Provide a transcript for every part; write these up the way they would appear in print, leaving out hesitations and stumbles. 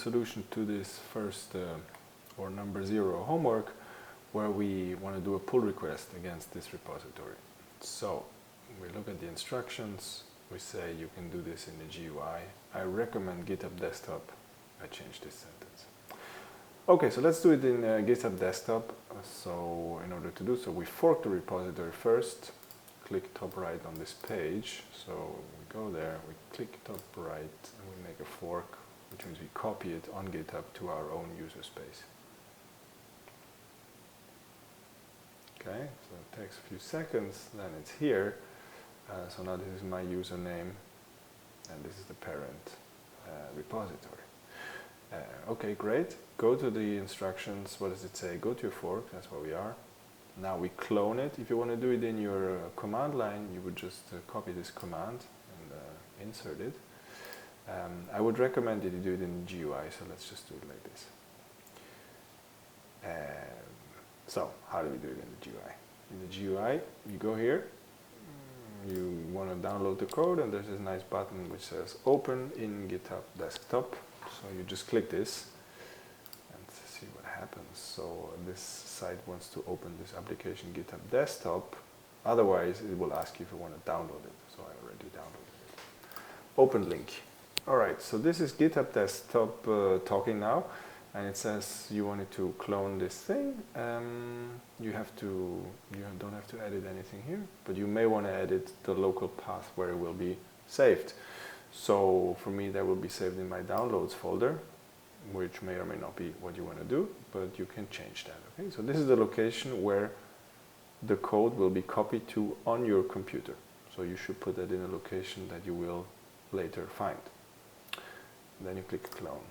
Solution to this first or number 0 homework, where we want to do a pull request against this repository. So we look at the instructions, we say you can do this in the GUI. I recommend GitHub Desktop. I changed this sentence. Okay, so let's do it in GitHub Desktop. So in order to do so, we fork the repository first, click top right on this page. So we go there, we click top right, and we make a fork, which means we copy it on GitHub to our own user space. Okay, so it takes a few seconds, then it's here. So now this is my username, and this is the parent repository. Okay, great. Go to the instructions. What does it say? Go to your fork. That's where we are. Now we clone it. If you want to do it in your command line, you would just copy this command and insert it. I would recommend that you do it in the GUI, so let's just do it like this. So, how do we do it in the GUI? In the GUI, you go here, you want to download the code, and there's this nice button which says Open in GitHub Desktop. So you just click this and see what happens. So this site wants to open this application GitHub Desktop. Otherwise, it will ask you if you want to download it. So I already downloaded it. Open link. Alright, so this is GitHub Desktop talking now, and it says you wanted to clone this thing. You don't have to edit anything here, but you may want to edit the local path where it will be saved. So for me, that will be saved in my downloads folder, which may or may not be what you want to do, but you can change that. Okay, so this is the location where the code will be copied to on your computer. So you should put that in a location that you will later find. Then you click clone.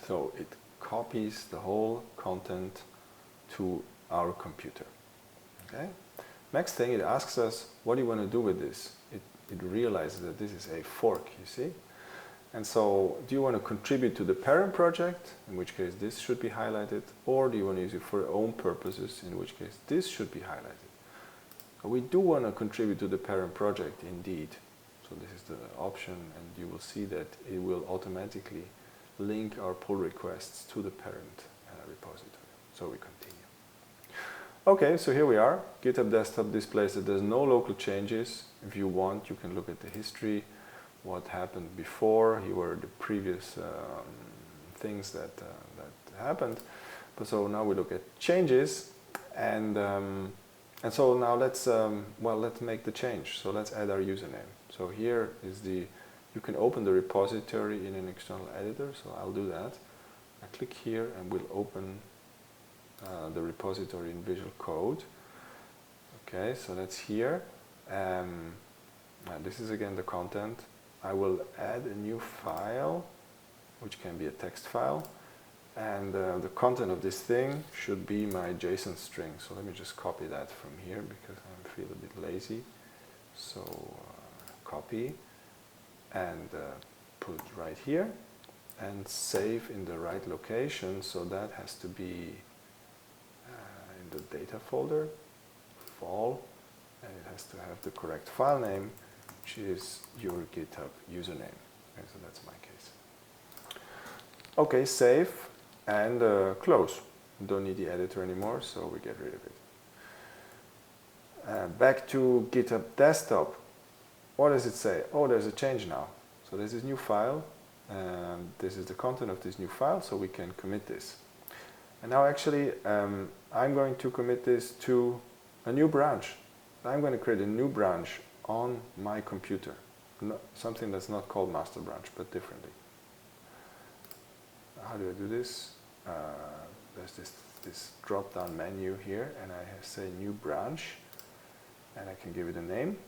So it copies the whole content to our computer. Okay. Next thing, it asks us, what do you want to do with this? It realizes that this is a fork, you see. And so, do you want to contribute to the parent project, in which case this should be highlighted, or do you want to use it for your own purposes, in which case this should be highlighted? We do want to contribute to the parent project, indeed. So this is the option, and you will see that it will automatically link our pull requests to the parent repository. So we continue. Okay, so here we are. GitHub Desktop displays that there's no local changes. If you want, you can look at the history, what happened before. Here were the previous things that happened. But so now we look at changes, and so now let's make the change. So let's add our username. So here is you can open the repository in an external editor. So I'll do that. I click here, and we'll open the repository in Visual Code. Okay, so that's here. This is again the content. I will add a new file, which can be a text file, and the content of this thing should be my JSON string. So let me just copy that from here because I feel a bit lazy. So copy and put it right here and save in the right location. So that has to be in the data folder, fall, and it has to have the correct file name, which is your GitHub username. Okay, so that's my case. Okay, save and close. Don't need the editor anymore, so we get rid of it. Back to GitHub Desktop. What does it say? Oh, there's a change now. So there's this new file, and this is the content of this new file, so we can commit this. And now actually, I'm going to commit this to a new branch. I'm going to create a new branch on my computer. Something that's not called master branch, but differently. How do I do this? There's this drop-down menu here, and I say new branch, and I can give it a name,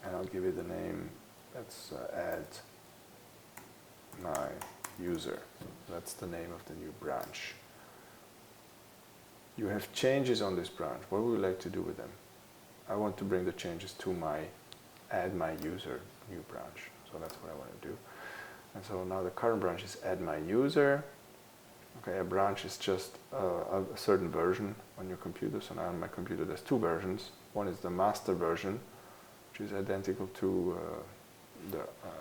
and I'll give it the name, let's add my user. That's the name of the new branch. You have changes on this branch. What would you like to do with them? I want to bring the changes to add my user new branch. So that's what I want to do. And so now the current branch is add my user. Okay, a branch is just a certain version on your computer. So now on my computer there's two versions. One is the master version, which is identical to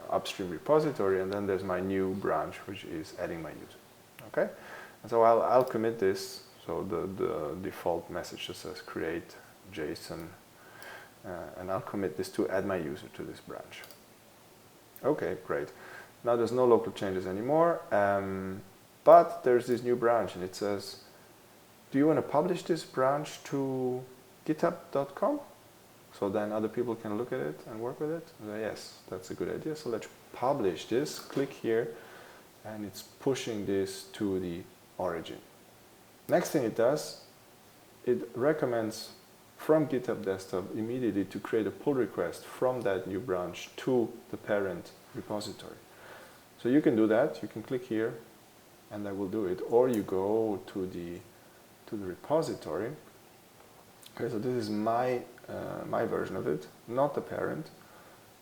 upstream repository, and then there's my new branch, which is adding my user. Okay, and so I'll commit this. So the default message just says create JSON, and I'll commit this to add my user to this branch. Okay, great. Now there's no local changes anymore, but there's this new branch, and it says, do you want to publish this branch to github.com? So then other people can look at it and work with it? So yes, that's a good idea. So let's publish this. Click here, and it's pushing this to the origin. Next thing it does, it recommends from GitHub Desktop immediately to create a pull request from that new branch to the parent repository. So you can do that. You can click here, and that will do it. Or you go to the repository. Okay, so this is my version of it, not the parent.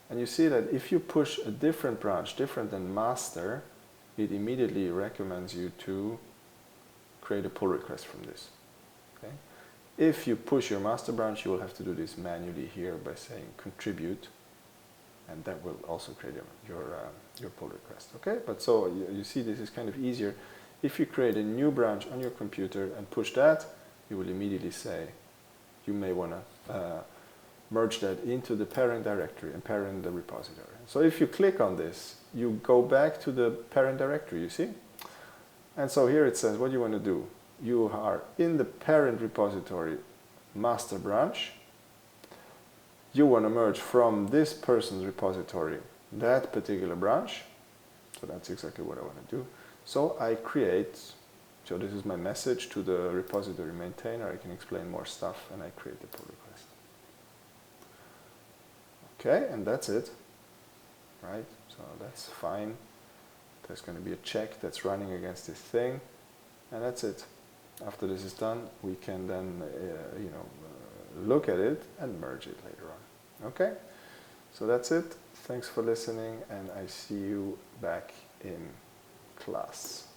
And you see that if you push a different branch, different than master, it immediately recommends you to create a pull request from this. Okay? If you push your master branch, you will have to do this manually here by saying contribute, and that will also create your pull request. Okay, but so you see this is kind of easier. If you create a new branch on your computer and push that, you will immediately say you may want to merge that into the parent directory and parent the repository. So if you click on this, you go back to the parent directory, you see? And so here it says what you want to do. You are in the parent repository master branch. You want to merge from this person's repository that particular branch. So that's exactly what I want to do. So I create, so this is my message to the repository maintainer. I can explain more stuff, and I create the pull request. Okay, and that's it, right? So that's fine. There's going to be a check that's running against this thing, and that's it. After this is done, we can then, look at it and merge it later on. Okay, so that's it. Thanks for listening, and I see you back in class.